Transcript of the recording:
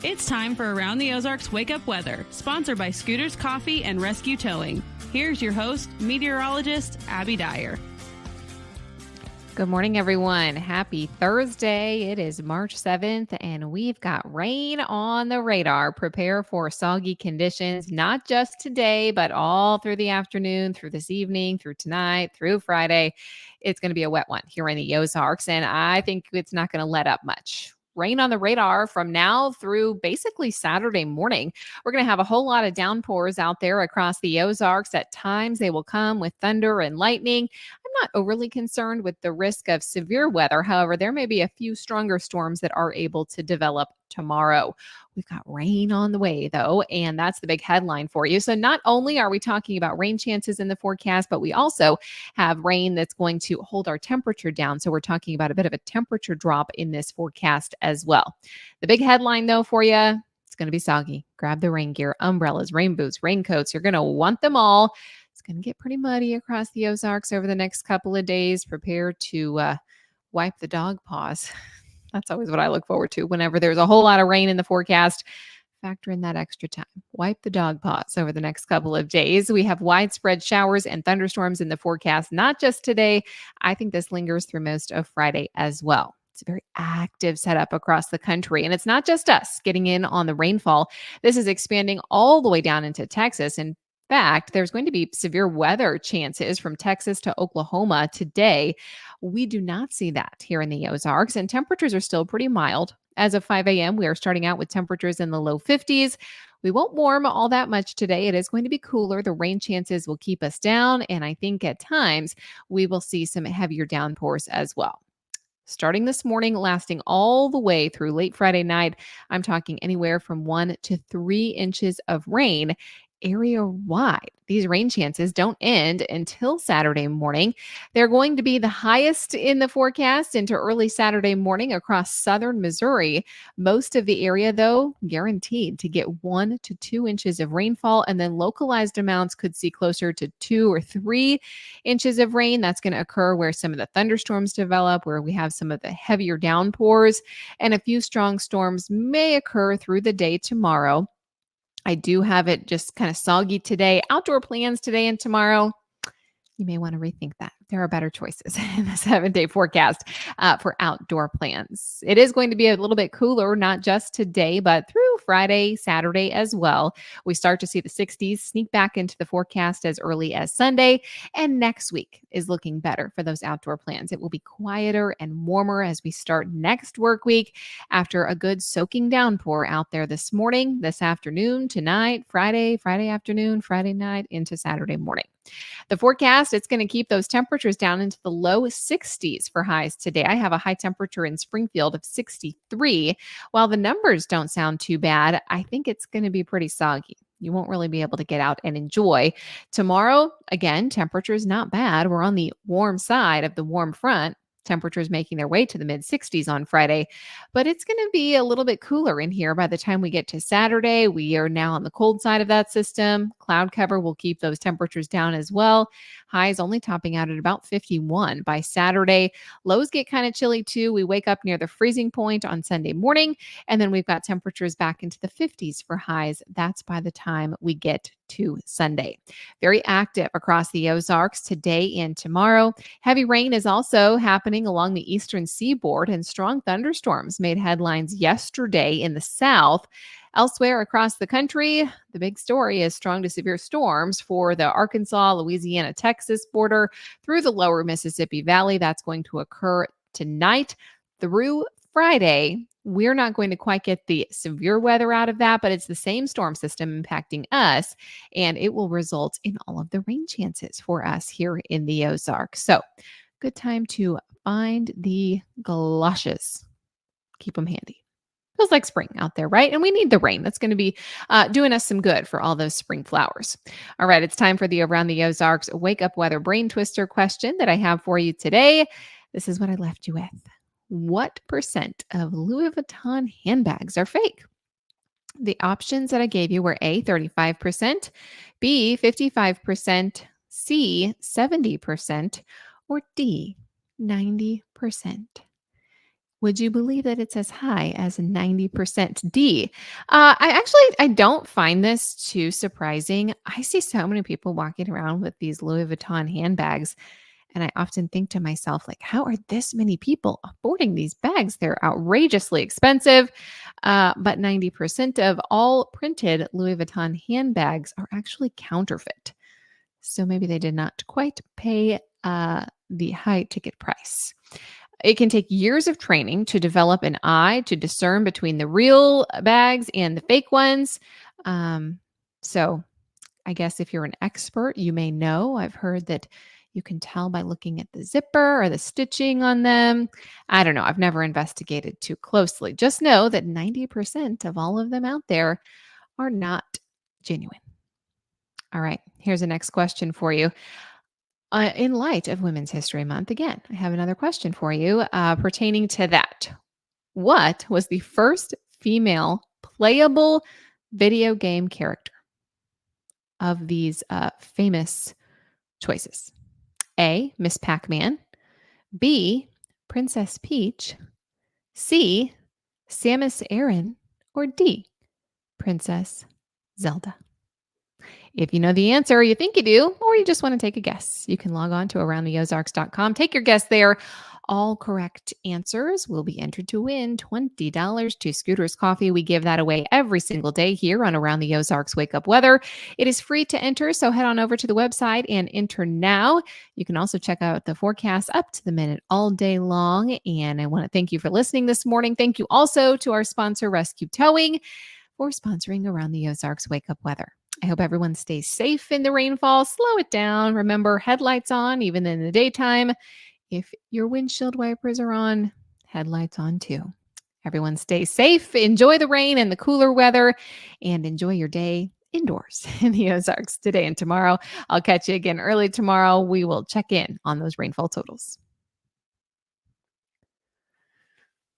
It's time for Around the Ozarks Wake Up Weather, sponsored by Scooters Coffee and Rescue Towing. Here's your host, meteorologist Abby Dyer. Good morning, everyone. Happy Thursday. It is March 7th, and we've got rain on the radar. Prepare for soggy conditions, not just today, but all through the afternoon, through this evening, through tonight, through Friday. It's going to be a wet one here in the Ozarks, and I think it's not going to let up much. Rain on the radar from now through basically Saturday morning. We're going to have a whole lot of downpours out there across the Ozarks. At times, they will come with thunder and lightning. I'm not overly concerned with the risk of severe weather. However, there may be a few stronger storms that are able to develop tomorrow. We've got rain on the way, though, and that's the big headline for you. So not only are we talking about rain chances in the forecast, but we also have rain that's going to hold our temperature down. So we're talking about a bit of a temperature drop in this forecast as well. The big headline, though, for you, it's going to be soggy. Grab the rain gear, umbrellas, rain boots, raincoats. You're going to want them all. It's going to get pretty muddy across the Ozarks over the next couple of days. Prepare to wipe the dog paws. That's always what I look forward to whenever there's a whole lot of rain in the forecast. Factor in that extra time. Wipe the dog paws over the next couple of days. We have widespread showers and thunderstorms in the forecast, not just today. I think this lingers through most of Friday as well. It's a very active setup across the country. And it's not just us getting in on the rainfall. This is expanding all the way down into Texas. In fact, there's going to be severe weather chances from Texas to Oklahoma today. We do not see that here in the Ozarks, and temperatures are still pretty mild. As of 5 a.m., we are starting out with temperatures in the low 50s. We won't warm all that much today. It is going to be cooler. The rain chances will keep us down, and I think at times we will see some heavier downpours as well. Starting this morning, lasting all the way through late Friday night, I'm talking anywhere from 1 to 3 inches of rain area-wide. These rain chances don't end until Saturday morning. They're going to be the highest in the forecast into early Saturday morning across southern Missouri. Most of the area, though, guaranteed to get 1 to 2 inches of rainfall, and then localized amounts could see closer to 2 or 3 inches of rain. That's going to occur where some of the thunderstorms develop, where we have some of the heavier downpours, and a few strong storms may occur through the day tomorrow. I do have it just kind of soggy today. Outdoor plans today and tomorrow. You may want to rethink that. There are better choices in the 7-day forecast for outdoor plans. It is going to be a little bit cooler, not just today, but through Friday, Saturday as well. We start to see the 60s sneak back into the forecast as early as Sunday. And next week is looking better for those outdoor plans. It will be quieter and warmer as we start next work week after a good soaking downpour out there this morning, this afternoon, tonight, Friday afternoon, Friday night into Saturday morning. The forecast, it's going to keep those temperatures down into the low 60s for highs today. I have a high temperature in Springfield of 63. While the numbers don't sound too bad, I think it's going to be pretty soggy. You won't really be able to get out and enjoy. Tomorrow, again, temperature is not bad. We're on the warm side of the warm front. Temperatures making their way to the mid 60s on Friday, but it's going to be a little bit cooler in here by the time we get to Saturday. We are now on the cold side of that system. Cloud cover will keep those temperatures down as well. Highs only topping out at about 51 by Saturday. Lows get kind of chilly too. We wake up near the freezing point on Sunday morning, and then we've got temperatures back into the 50s for highs. That's by the time we get to Sunday. Very active across the Ozarks today and tomorrow. Heavy rain is also happening along the eastern seaboard, and strong thunderstorms made headlines yesterday in the south. Elsewhere across the country, the big story is strong to severe storms for the Arkansas, Louisiana, Texas border through the lower Mississippi Valley. That's going to occur tonight through Friday. We're not going to quite get the severe weather out of that, but it's the same storm system impacting us, and it will result in all of the rain chances for us here in the Ozarks. So, good time to find the galoshes. Keep them handy. Feels like spring out there, right? And we need the rain. That's going to be doing us some good for all those spring flowers. All right, it's time for the Around the Ozarks Wake Up Weather Brain Twister question that I have for you today. This is what I left you with. What percent of Louis Vuitton handbags are fake? The options that I gave you were A, 35%, B, 55%, C, 70%, or D, 90%. Would you believe that it's as high as 90% D? I don't find this too surprising. I see so many people walking around with these Louis Vuitton handbags, and I often think to myself, like, how are this many people affording these bags? They're outrageously expensive. But 90% of all printed Louis Vuitton handbags are actually counterfeit. So maybe they did not quite pay the high ticket price. It can take years of training to develop an eye to discern between the real bags and the fake ones. So I guess if you're an expert, you may know. I've heard that you can tell by looking at the zipper or the stitching on them. I don't know. I've never investigated too closely. Just know that 90% of all of them out there are not genuine. All right. Here's the next question for you. In light of Women's History Month, again, I have another question for you pertaining to that. What was the first female playable video game character of these famous choices? A, Miss Pac-Man. B, Princess Peach. C, Samus Aran. Or D, Princess Zelda. If you know the answer, or you think you do, or you just want to take a guess, you can log on to aroundtheozarks.com. Take your guess there. All correct answers will be entered to win $20 to Scooter's Coffee. We give that away every single day here on Around the Ozarks Wake Up Weather. It is free to enter, so head on over to the website and enter now. You can also check out the forecast up to the minute all day long. And I want to thank you for listening this morning. Thank you also to our sponsor, Rescue Towing, for sponsoring Around the Ozarks Wake Up Weather. I hope everyone stays safe in the rainfall. Slow it down. Remember, headlights on, even in the daytime. If your windshield wipers are on, headlights on too. Everyone stay safe. Enjoy the rain and the cooler weather, and enjoy your day indoors in the Ozarks today and tomorrow. I'll catch you again early tomorrow. We will check in on those rainfall totals.